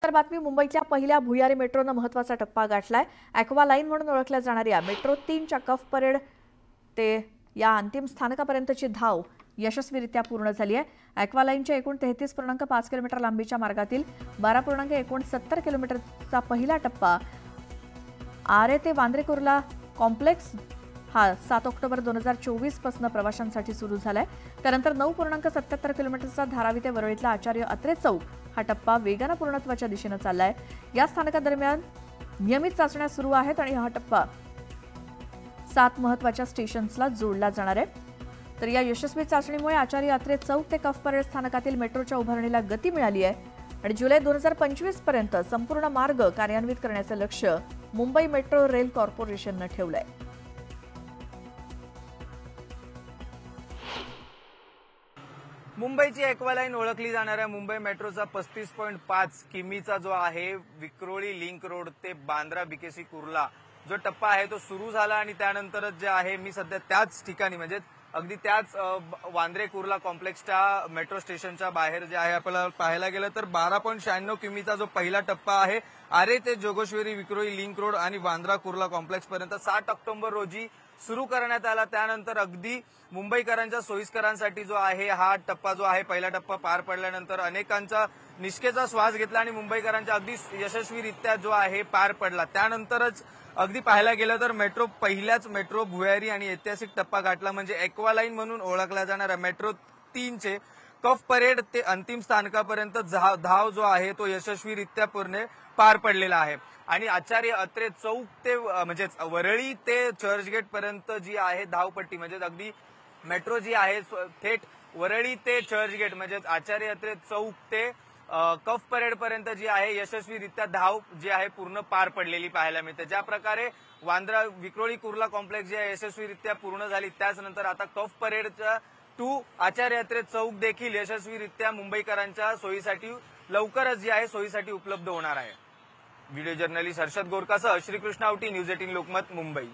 तर बातमी मुंबईतल्या पहिल्या भुयारी मेट्रोनं महत्त्वाचा टप्पा गाठलाय। ॲक्वा लाईन म्हणून ओळखल्या जाणाऱ्या मेट्रो 3च्या कफ परेड ते या अंतिम स्थानकापर्यंतची धाव यशस्वीरित्या पूर्ण झाली आहे। ॲक्वा लाईनच्या एकूण 33.5 किलोमीटर लांबीच्या मार्गातील 12.69 किलोमीटरचा पहिला टप्पा आरे ते वांद्रे कुर्ला कॉम्प्लेक्स हा 7 ऑक्टोबर 2024 पासून प्रवाशांसाठी सुरू झालाय। त्यानंतर 9.77 किलोमीटरचा धारावी ते वरळीतला आचार्य अत्रे चौक हा टप्पा वेगाने पूर्णत्वाच्या दिशेने चाललाय। या स्थानकादरम्यान नियमित चाचण्या सुरू आहेत आणि हा टप्पा 7 महत्त्वाच्या स्टेशन्सला जोडला जाणार आहे। तर या यशस्वी चाचणीमुळे आचार्य अत्रे चौक ते कफ परेड स्थानकातील मेट्रोच्या उभारणीला गती मिळाली आहे आणि जुलै 2025 पर्यंत संपूर्ण मार्ग कार्यान्वित करण्याचे लक्ष्य मुंबई मेट्रो रेल कॉर्पोरेशनने ठेवलंय। मुंबईची ॲक्वा लाईन ओळखली जाणाऱ्या मुंबई मेट्रोचा 35.5 किमीचा जो आहे विक्रोळी लिंक रोड ते बांद्रा बीकेसी कुर्ला जो टप्पा आहे तो सुरू झाला आणि त्यानंतरच जे आहे मी सध्या त्याच ठिकाणी म्हणजे अगदी त्याच वांद्रे कुर्ला कॉम्प्लेक्सच्या मेट्रो स्टेशनच्या बाहेर जे आहे आपल्याला पाहायला गेलं तर 12.96 किमीचा जो पहिला टप्पा आहे आरे ते जोगेश्वरी विक्रोळी लिंक रोड आणि बांद्रा कुर्ला कॉम्प्लेक्स पर्यंत 7 ऑक्टोबर रोजी सुरू करण्यात आला। त्यानंतर अगदी मुंबईकरांच्या सोयीस्करांसाठी जो आहे हा टप्पा जो आहे पहिला टप्पा पार पडल्यानंतर अनेकांचा निष्केचा श्वास घेतला आणि मुंबईकरांच्या अगदी यशस्वीरित्या जो आहे पार पडला। त्यानंतरच अगदी पाहायला गेलं तर पहिल्याच मेट्रो भुयारी आणि ऐतिहासिक टप्पा गाठला म्हणजे ॲक्वा लाईन म्हणून ओळखला जाणारा मेट्रो 3चे कफ परेड ते अंतिम स्थानकापर्यंत धाव जो आहे तो यशस्वीरित्या पूर्ण पार पडलेला आहे। आणि आचार्य अत्रे चौक ते म्हणजे वरळी ते चर्चगेट पर्यंत जी आहे धावपट्टी म्हणजे अगदी मेट्रो जी आहे थेट वरळी ते चर्चगेट म्हणजे आचार्य अत्रे चौक ते कफ परेड पर्यंत जी आहे यशस्वीरित्या धाव जी आहे पूर्ण पार पडलेली पाहायला मिळते। ज्या प्रकारे वांद्रा विक्रोळी कुर्ला कॉम्प्लेक्स जी आहे यशस्वीरित्या पूर्ण झाली त्याच नंतर आता कफ परेडच्या 2 आचार्य अत्रे चौक देखील यशस्वीरित्या मुंबईकरांच्या सोयीसाठी लवकरच जी आहे सोयीसाठी उपलब्ध होणार आहे। व्हिडिओ जर्नलिस्ट हर्षद गोरकासह श्रीकृष्ण आवटी, न्यूज 18 लोकमत, मुंबई।